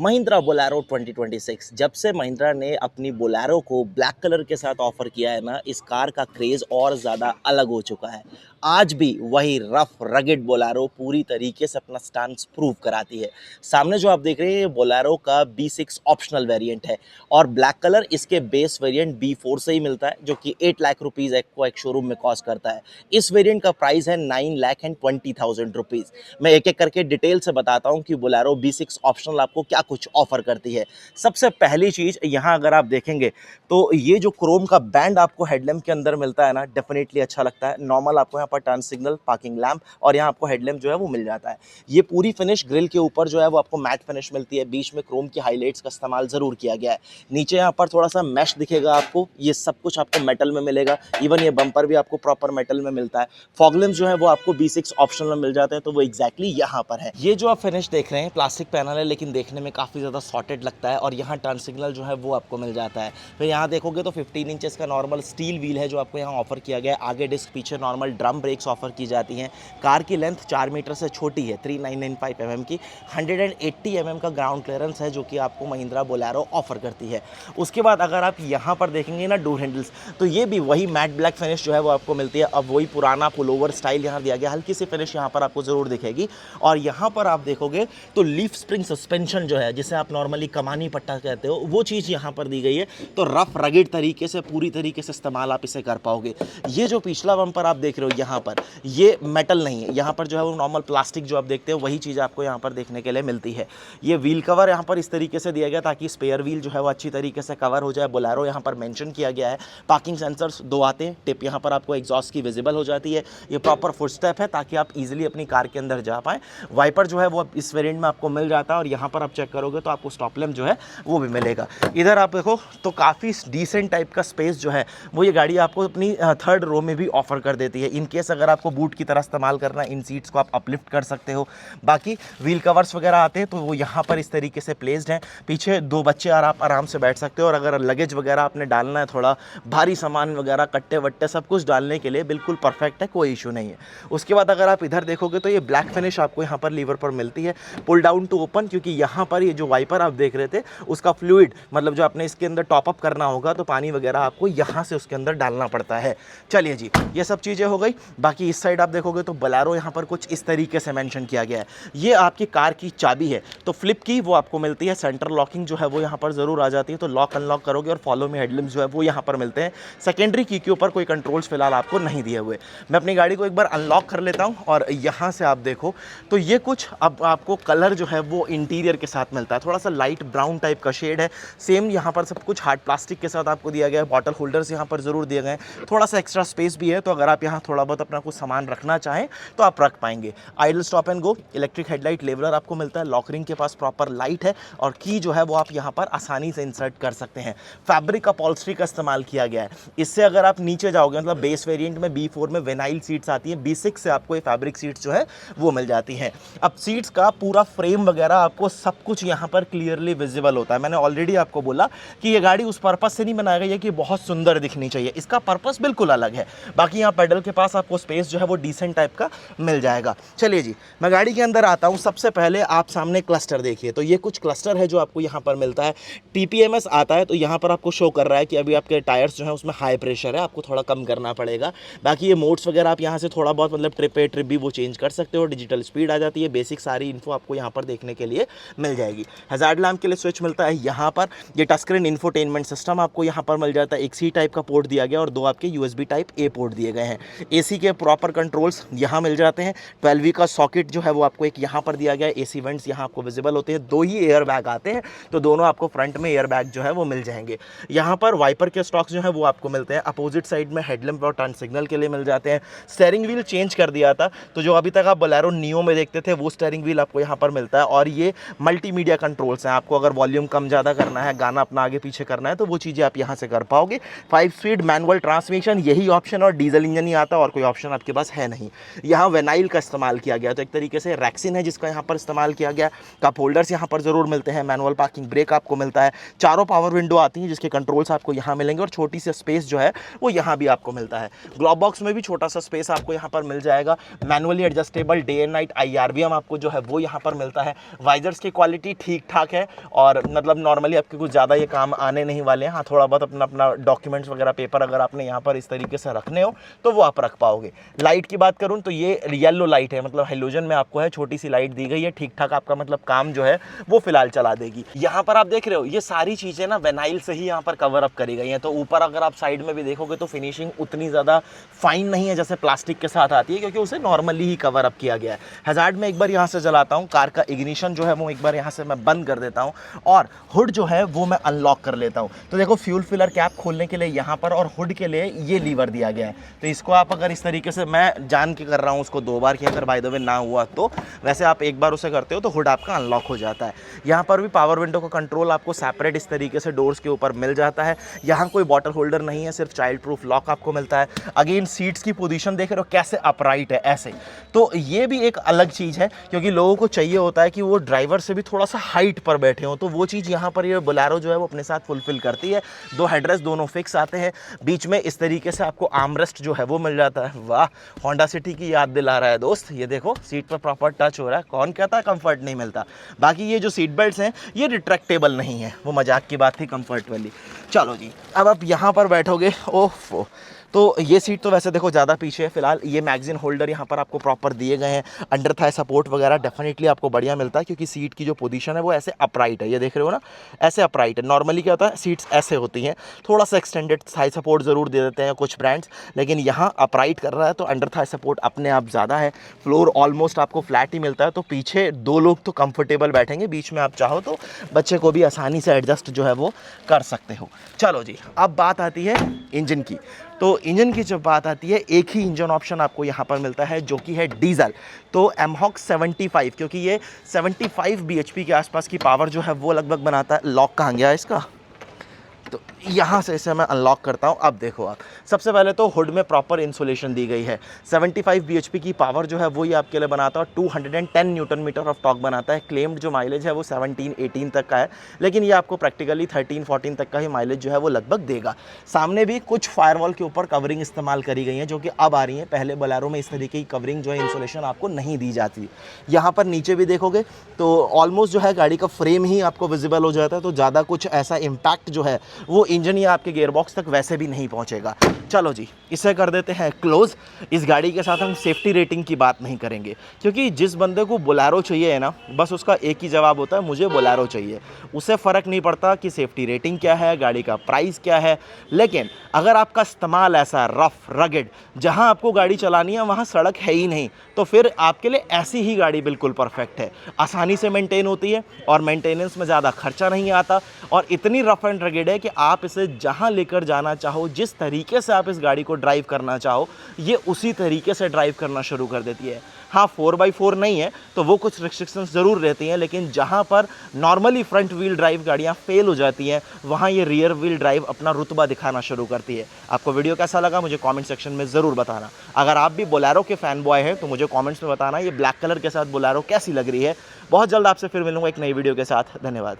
Mahindra Bolero 2026 जब से महिंद्रा ने अपनी बोलेरो को ब्लैक कलर के साथ ऑफर किया है ना, इस कार का क्रेज़ और ज़्यादा अलग हो चुका है। आज भी वही रफ रगेड बोलेरो पूरी तरीके से अपना स्टांस प्रूव कराती है। सामने जो आप देख रहे हैं ये बोलेरो का B6 ऑप्शनल वेरिएंट है और ब्लैक कलर इसके बेस वेरिएंट B4 से ही मिलता है, जो कि 8 लाख रुपीज़ को एक शोरूम में कॉस्ट करता है। इस वेरिएंट का प्राइस है 9,20,000 रुपीज़। मैं एक एक करके डिटेल से बताता हूँ कि बोलेरो B6 ऑप्शनल आपको क्या कुछ ऑफर करती है। सबसे पहली चीज़ यहाँ अगर आप देखेंगे तो ये जो क्रोम का बैंड आपको हेडलैम्प के अंदर मिलता है ना, डेफिनेटली अच्छा लगता है। नॉर्मल आपको यहाँ पर टर्न सिग्नल, पार्किंग लैम्प और यहाँ आपको हेडलैम्प जो है वो मिल जाता है। ये पूरी फिनिश ग्रिल के ऊपर जो है वो आपको मैट फिनिश मिलती है। बीच में क्रोम की हाईलाइट्स का इस्तेमाल ज़रूर किया गया है। नीचे यहाँ पर थोड़ा सा मैश दिखेगा आपको, ये सब कुछ आपको मेटल में मिलेगा। इवन ये बम्पर भी आपको प्रॉपर मेटल में मिलता है। फॉग लैम्प जो है वो आपको B6 ऑप्शनल में मिल जाते हैं, तो वो एग्जैक्टली यहाँ पर है। ये जो आप फिनिश देख रहे हैं प्लास्टिक पैनल है, लेकिन देखने में काफ़ी ज़्यादा सॉर्टेड लगता है और यहाँ टर्न सिग्नल जो है वो आपको मिल जाता है। फिर यहाँ देखोगे तो 15 इंचेस का नॉर्मल स्टील व्हील है जो आपको यहाँ ऑफर किया गया है। आगे डिस्क, पीछे नॉर्मल ड्रम ब्रेक्स ऑफर की जाती हैं। कार की लेंथ 4 मीटर से छोटी है, 3995 mm की। 180 mm का ग्राउंड क्लियरेंस है जो कि आपको महिंद्रा बोलेरो ऑफर करती है। उसके बाद अगर आप यहाँ पर देखेंगे ना डोर हैंडल्स, तो ये भी वही मैट ब्लैक फिनिश जो है वो आपको मिलती है। अब वही पुराना पुलोवर स्टाइल यहाँ दिया गया, हल्की सी फिनिश यहाँ पर आपको ज़रूर दिखेगी। और यहाँ पर आप देखोगे तो लीफ स्प्रिंग सस्पेंशन जो है, जिसे आप नॉर्मली कमानी पट्टा कहते हो, वो चीज़ यहाँ पर दी गई है। तो रफ रगेड तरीके से, पूरी तरीके से इस्तेमाल आप इसे कर पाओगे। ये जो पिछला बम्पर आप देख रहे हो यहाँ पर, ये मेटल नहीं है। यहाँ पर जो है वो नॉर्मल प्लास्टिक जो आप देखते हो वही चीज़ आपको यहाँ पर देखने के लिए मिलती है। ये व्हील कवर यहाँ पर इस तरीके से दिया गया ताकि स्पेयर व्हील जो है वो अच्छी तरीके से कवर हो जाए। बोलेरो यहाँ पर मेंशन किया गया है। पार्किंग सेंसर्स 2 आते हैं। टिप यहाँ पर आपको एग्जॉस्ट की विजिबल हो जाती है। ये प्रॉपर फुट स्टेप है ताकि आप इजीली अपनी कार के अंदर जा पाएँ। वाइपर जो है वो इस वेरिएंट में आपको मिल जाता है और यहाँ पर आप चेक करोगे तो आपको स्टॉप लैम्प जो है वो भी मिलेगा। इधर आप देखो तो काफ़ी डिसेंट टाइप का स्पेस जो है वो ये गाड़ी आपको अपनी थर्ड रो में भी ऑफर कर देती है। इन केस अगर आपको बूट की तरह इस्तेमाल करना है, इन सीट्स को आप अपलिफ्ट कर सकते हो। बाकी व्हील कवर्स वगैरह आते हैं तो वो यहाँ पर इस तरीके से प्लेस्ड हैं। पीछे 2 बच्चे आप आराम से बैठ सकते हो और अगर लगेज वगैरह आपने डालना है, थोड़ा भारी सामान वगैरह, कट्टे वट्टे सब कुछ डालने के लिए बिल्कुल परफेक्ट है, कोई इशू नहीं है। उसके बाद अगर आप इधर देखोगे तो ये ब्लैक फिनिश आपको यहाँ पर लीवर पर मिलती है, पुल डाउन टू ओपन, क्योंकि यहाँ पर ये जो वाइपर आप देख रहे थे उसका फ्लूइड, मतलब जो आपने इसके अंदर टॉपअप करना होगा तो पानी वगैरह आपको यहाँ से उसके अंदर डालना पड़ता है। चलिए जी, ये सब चीज़ें हो गई। बाकी इस साइड आप देखोगे तो बोलेरो यहाँ पर कुछ इस तरीके से मेंशन किया गया है। ये आपकी कार की चाबी है, तो फ्लिप की वो आपको मिलती है। सेंटर लॉकिंग जो है वो यहाँ पर ज़रूर आ जाती है, तो लॉक अनलॉक करोगे और फॉलो में हेडलैम्प जो है वो यहाँ पर मिलते हैं। सेकेंडरी की के ऊपर कोई कंट्रोल्स फिलहाल आपको नहीं दिए हुए। मैं अपनी गाड़ी को एक बार अनलॉक कर लेता हूँ और यहाँ से आप देखो तो ये कुछ अब आपको कलर जो है वो इंटीरियर के साथ मिलता है। थोड़ा सा लाइट ब्राउन टाइप का शेड है। सेम यहाँ पर सब कुछ हार्ड प्लास्टिक के साथ आपको दिया गया है। बॉटल होल्डर्स यहाँ पर ज़रूर दिए गए हैं। थोड़ा सा एक्स्ट्रा स्पेस भी है, तो अगर आप यहाँ थोड़ा बहुत अपना कुछ सामान रखना चाहें तो आप रख पाएंगे। Idle stop and go, electric headlight leveller आपको मिलता है। लॉक रिंग के पास प्रॉपर लाइट है और की जो है वो आप यहाँ पर आसानी से इंसर्ट कर सकते हैं। फैब्रिक अपॉल्स्ट्री का इस्तेमाल किया गया है। इससे अगर आप नीचे जाओगे, मतलब बेस वेरिएंट में B4 में विनाइल सीट्स आती हैं, B6 से आपको ये फैब्रिक सीट्स जो है वो मिल जाती हैं। अब सीट्स का पूरा फ्रेम वगैरह आपको सब कुछ यहाँ पर क्लियरली विजिबल होता है। मैंने ऑलरेडी आपको बोला कि ये गाड़ी उस पर्पस से नहीं बनाई गई है कि बहुत सुंदर दिखनी चाहिए, इसका पर्पस बिल्कुल अलग है। बाकी यहाँ पेडल के पास आपको स्पेस जो है वो डिसेंट टाइप का मिल जाएगा। चलिए जी, मैं गाड़ी के अंदर आता हूँ। सबसे पहले आप सामने क्लस्टर देखिए, तो ये कुछ क्लस्टर है जो आपको यहाँ पर मिलता है। TPMS आता है, तो यहाँ पर आपको शो कर रहा है कि अभी आपके टायर्स जो है उसमें हाई प्रेशर है, आपको थोड़ा कम करना पड़ेगा। बाकी ये मोड्स वगैरह आप यहाँ से थोड़ा बहुत, मतलब ट्रिप भी वो चेंज कर सकते हो। डिजिटल स्पीड आ जाती है। बेसिक सारी इन्फो आपको यहाँ पर देखने के लिए मिल जाएगी। हज़ार्ड लैम्प के लिए स्विच मिलता है यहाँ पर। ये टच स्क्रीन इंफोटेनमेंट सिस्टम आपको यहाँ पर मिल जाता है। एक C टाइप का पोर्ट दिया गया और 2 आपके USB टाइप A पोर्ट दिए गए हैं। AC के प्रॉपर कंट्रोल्स यहाँ मिल जाते हैं। 12V का सॉकेट जो है वो आपको एक यहाँ पर दिया गया है। AC वेंट्स यहाँ आपको विजिबल होते हैं। 2 ही एयर बैग आते हैं, तो दोनों आपको फ्रंट में एयर बैग जो है वो मिल जाएंगे। यहाँ पर वाइपर के स्टॉक्स जो है वो आपको मिलते हैं। अपोजिट साइड में हेडलैम्प और टर्न सिग्नल के लिए मिल जाते हैं। स्टेयरिंग व्हील चेंज कर दिया था, तो जो अभी तक आप बोलेरो नियो में देखते थे वो स्टेयरिंग व्हील आपको यहाँ पर मिलता है। और ये मल्टीमीडिया कंट्रोल्स हैं। आपको अगर वॉल्यूम कम ज़्यादा करना है, गाना अपना आगे पीछे करना है, तो वो चीज़ें आप यहाँ से कर पाओगे। 5 स्पीड मैनुअल ट्रांसमिशन, यही ऑप्शन, और डीजल इंजन ही आता और कोई ऑप्शन आपके पास है नहीं। यहाँ वेनाइल का इस्तेमाल किया गया, तो एक तरीके से रैक्सिन है जिसका यहाँ पर इस्तेमाल किया गया। कप होल्डर्स यहाँ पर ज़रूर मिलते हैं। मैनुअल पार्किंग ब्रेक आपको मिलता है। चारों पावर विंडो आती हैं जिसके कंट्रोल्स आपको यहाँ मिलेंगे और छोटी सी स्पेस जो है वो यहाँ भी आपको मिलता है। ग्लोव बॉक्स में भी छोटा सा स्पेस आपको यहाँ पर मिल जाएगा। Manually adjustable day and night IRVM आपको जो है वो यहाँ पर मिलता है। वाइजर्स की क्वालिटी क्वालिटी ठीक ठाक है और मतलब नॉर्मली आपके कुछ ज़्यादा ये काम आने नहीं वाले हैं। हाँ, थोड़ा बहुत अपना अपना डॉक्यूमेंट्स वगैरह पेपर अगर आपने यहाँ पर इस तरीके से रखने हो तो वो आप रख पाओगे। लाइट की बात करूँ तो ये येलो लाइट है, मतलब हेलोजन में आपको है, छोटी सी लाइट दी गई है, ठीक ठाक आपका मतलब काम जो है वो फिलहाल चला देगी। यहाँ पर आप देख रहे हो ये सारी चीज़ें ना वेनाइल से ही यहाँ पर कवर अप करी गई हैं। तो ऊपर अगर आप साइड में भी देखोगे तो फिनिशिंग उतनी ज़्यादा फाइन नहीं है जैसे प्लास्टिक के साथ आती है, क्योंकि उसे नॉर्मली ही कवर अप किया गया है। हज़ार्ड में एक बार यहाँ से जलाता हूँ, कार का इग्निशन जो है वो एक बार यहाँ से मैं बंद कर देता हूँ और हुड जो है वो मैं अनलॉक कर लेता हूँ। तो देखो फ्यूल फिलर कैप खोलने के लिए यहाँ पर और हुड के लिए ये लीवर दिया गया है। तो इसको आप अगर इस तरीके से, मैं जान के कर रहा हूँ उसको 2 बार कि अगर बाय द वे ना हुआ तो, वैसे आप एक बार उसे करते हो तो हुड आपका अनलॉक हो जाता है। यहाँ पर भी पावर विंडो का कंट्रोल आपको सेपरेट इस तरीके से डोर्स के ऊपर मिल जाता है। यहाँ कोई बॉटल होल्डर नहीं है, सिर्फ चाइल्ड प्रूफ लॉक आपको मिलता है। अगेन सीट्स की पोजीशन देख रहे हो कैसे अपराइट है ऐसे, तो ये भी एक अलग चीज़ है, क्योंकि लोगों को चाहिए होता है कि वो ड्राइवर से भी थोड़ा सा हाइट पर बैठे हो, तो वो चीज़ यहाँ पर ये बोलेरो जो है वो अपने साथ फुलफिल करती है। 2 हेडरेस्ट दोनों फिक्स आते हैं, बीच में इस तरीके से आपको आर्मरेस्ट जो है वो मिल जाता है। वाह, होंडा सिटी की याद दिला रहा है दोस्त। ये देखो सीट पर प्रॉपर टच हो रहा है, कौन कहता है कंफर्ट नहीं मिलता। बाकी ये जो सीट बेल्ट्स हैं ये रिट्रैक्टेबल नहीं है, वो मजाक की बात थी कंफर्ट वाली। चलो जी, अब आप यहाँ पर बैठोगे, ओह तो ये सीट तो वैसे देखो ज़्यादा पीछे है फिलहाल। ये मैगजीन होल्डर यहाँ पर आपको प्रॉपर दिए गए हैं। अंडर थाई सपोर्ट वगैरह डेफिनेटली आपको बढ़िया मिलता है, क्योंकि सीट की जो पोजीशन है वो ऐसे अपराइट है, ये देख रहे हो ना, ऐसे अपराइट है। नॉर्मली क्या होता है सीट्स ऐसे होती हैं, थोड़ा सा एक्सटेंडेड थाई सपोर्ट ज़रूर दे देते हैं कुछ ब्रांड्स, लेकिन यहाँ अपराइट कर रहा है तो अंडर थाई सपोर्ट अपने आप ज़्यादा है। फ्लोर ऑलमोस्ट आपको फ्लैट ही मिलता है, तो पीछे 2 लोग तो कंफर्टेबल बैठेंगे, बीच में आप चाहो तो बच्चे को भी आसानी से एडजस्ट जो है वो कर सकते हो। चलो जी, अब बात आती है इंजन की। तो इंजन की जब बात आती है, एक ही इंजन ऑप्शन आपको यहाँ पर मिलता है जो कि है डीजल। तो एमहॉक 75, क्योंकि ये 75 bhp के आसपास की पावर जो है वो लगभग बनाता है। लॉक कहाँ गया इसका, तो यहाँ से इसे मैं अनलॉक करता हूँ। अब देखो आप, सबसे पहले तो हुड में प्रॉपर इंसुलेशन दी गई है। 75 bhp की पावर जो है वो ये आपके लिए बनाता है, 210 न्यूटन मीटर ऑफ टॉर्क बनाता है। क्लेम्ड जो माइलेज है वो 17-18 तक का है, लेकिन ये आपको प्रैक्टिकली 13-14 तक का ही माइलेज जो है वो लगभग देगा। सामने भी कुछ फायरवॉल के ऊपर कवरिंग इस्तेमाल करी गई है जो कि अब आ रही है, पहले बोलेरो में इस तरीके की कवरिंग जो है इंसुलेशन आपको नहीं दी जाती। यहाँ पर नीचे भी देखोगे तो ऑलमोस्ट जो है गाड़ी का फ्रेम ही आपको विजिबल हो जाता है, तो ज़्यादा कुछ ऐसा इम्पैक्ट जो है वो इंजन या आपके गियरबॉक्स तक वैसे भी नहीं पहुंचेगा। चलो जी, इसे कर देते हैं क्लोज। इस गाड़ी के साथ हम सेफ्टी रेटिंग की बात नहीं करेंगे, क्योंकि जिस बंदे को बोलेरो चाहिए है ना, बस उसका एक ही जवाब होता है, मुझे बोलेरो चाहिए। उसे फ़र्क नहीं पड़ता कि सेफ्टी रेटिंग क्या है, गाड़ी का प्राइस क्या है। लेकिन अगर आपका इस्तेमाल ऐसा रफ रगेड, जहां आपको गाड़ी चलानी है वहां सड़क है ही नहीं, तो फिर आपके लिए ऐसी ही गाड़ी बिल्कुल परफेक्ट है। आसानी से मेंटेन होती है और मेंटेनेंस में ज़्यादा खर्चा नहीं आता, और इतनी रफ एंड रगेड है कि आप इसे जहां लेकर जाना चाहो, जिस तरीके से आप इस गाड़ी को ड्राइव करना चाहो, ये उसी तरीके से ड्राइव करना शुरू कर देती है। हाँ, 4x4 नहीं है तो वो कुछ रिस्ट्रिक्शंस ज़रूर रहती हैं, लेकिन जहाँ पर नॉर्मली फ्रंट व्हील ड्राइव गाड़ियाँ फेल हो जाती हैं, वहाँ ये रियर व्हील ड्राइव अपना रुतबा दिखाना शुरू करती है। आपको वीडियो कैसा लगा मुझे कमेंट सेक्शन में ज़रूर बताना। अगर आप भी बोलेरो के फ़ैन बॉय हैं तो मुझे कमेंट्स में बताना ये ब्लैक कलर के साथ बोलेरो कैसी लग रही है। बहुत जल्द आपसे फिर मिलूंगा एक नई वीडियो के साथ। धन्यवाद।